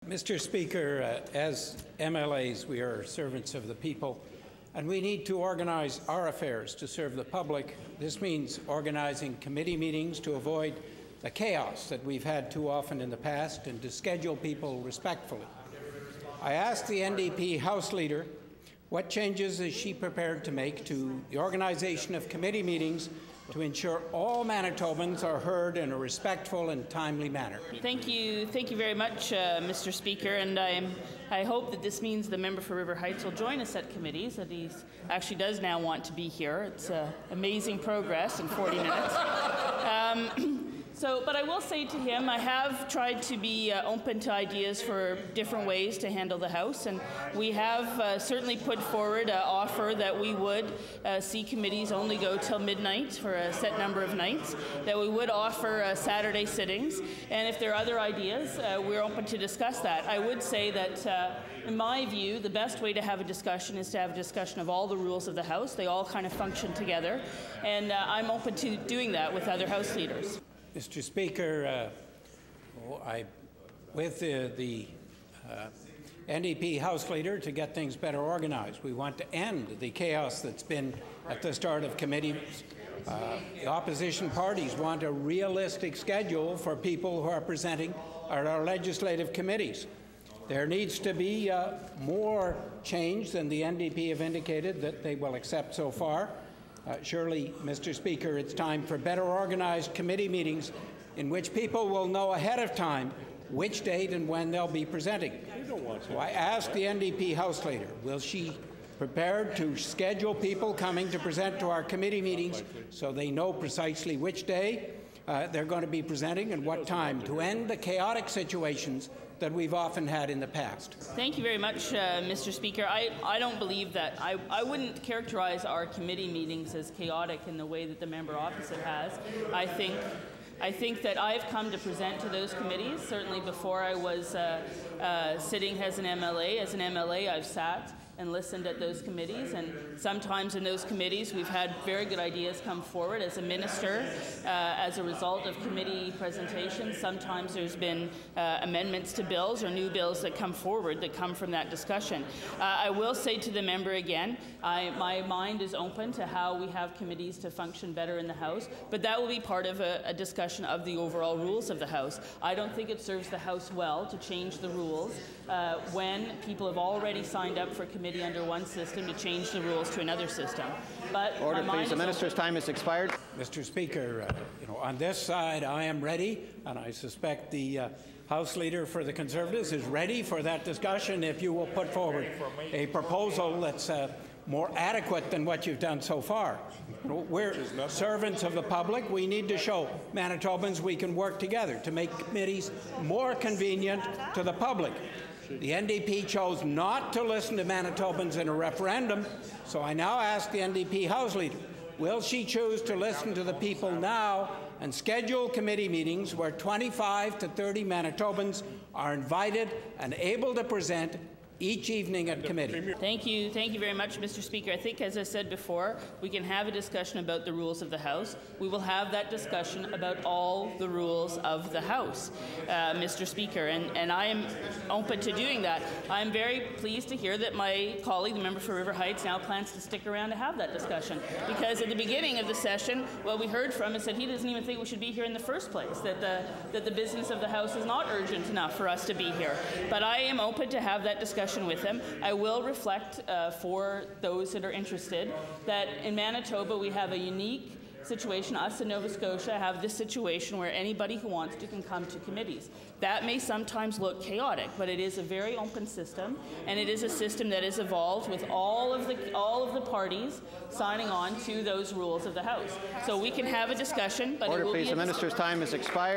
Mr. Speaker, as MLAs, we are servants of the people, and we need to organize our affairs to serve the public. This means organizing committee meetings to avoid the chaos that we've had too often in the past and to schedule people respectfully. I asked the NDP House Leader what changes is she prepared to make to the organization of committee meetings to ensure all Manitobans are heard in a respectful and timely manner. Thank you very much, Mr. Speaker, and I hope that this means the member for River Heights will join us at committees, that he actually does now want to be here. It's amazing progress in 40 minutes. But I will say to him, I have tried to be open to ideas for different ways to handle the House, and we have certainly put forward an offer that we would see committees only go till midnight for a set number of nights, that we would offer Saturday sittings, and if there are other ideas, we're open to discuss that. I would say that, in my view, the best way to have a discussion is to have a discussion of all the rules of the House. They all kind of function together, and I'm open to doing that with other House leaders. Mr. Speaker, with the NDP House Leader to get things better organized. We want to end the chaos that's been at the start of committees. The opposition parties want a realistic schedule for people who are presenting at our legislative committees. There needs to be more change than the NDP have indicated that they will accept so far. Surely, Mr. Speaker, it's time for better organized committee meetings in which people will know ahead of time which date and when they'll be presenting. So I ask the NDP House Leader, will she prepared to schedule people coming to present to our committee meetings so they know precisely which day they're going to be presenting and what time, to end the chaotic situations that we've often had in the past? Thank you very much, Mr. Speaker. I don't believe that. I wouldn't characterize our committee meetings as chaotic in the way that the member opposite has. I think that I've come to present to those committees. Certainly before I was sitting as an MLA. As an MLA, I've sat and listened at those committees, and sometimes in those committees we've had very good ideas come forward. As a minister, as a result of committee presentations, sometimes there's been amendments to bills or new bills that come forward that come from that discussion. I will say to the member again, my mind is open to how we have committees to function better in the House, but that will be part of a discussion of the overall rules of the House. I don't think it serves the House well to change the rules when people have already signed up for committee under one system to change the rules to another system. But order, please. The minister's time has expired. Mr. Speaker, on this side, I am ready, and I suspect the House Leader for the Conservatives is ready for that discussion if you will put forward a proposal that's more adequate than what you've done so far. We're servants of the public. We need to show Manitobans we can work together to make committees more convenient to the public. The NDP chose not to listen to Manitobans in a referendum, so I now ask the NDP House Leader, will she choose to listen to the people now and schedule committee meetings where 25 to 30 Manitobans are invited and able to present each evening at committee? Thank you very much, Mr. Speaker. I think, as I said before, we can have a discussion about the rules of the House. We will have that discussion about all the rules of the House, Mr. Speaker, and I am open to doing that. I'm very pleased to hear that my colleague, the member for River Heights, now plans to stick around to have that discussion, because at the beginning of the session, what we heard from is that he doesn't even think we should be here in the first place, that the business of the House is not urgent enough for us to be here. But I am open to have that discussion with him. I will reflect for those that are interested that in Manitoba we have a unique situation. Us in Nova Scotia have this situation where anybody who wants to can come to committees. That may sometimes look chaotic, but it is a very open system, and it is a system that has evolved with all of the parties signing on to those rules of the House. So we can have a discussion, but order, it will please. be the minister's time has expired.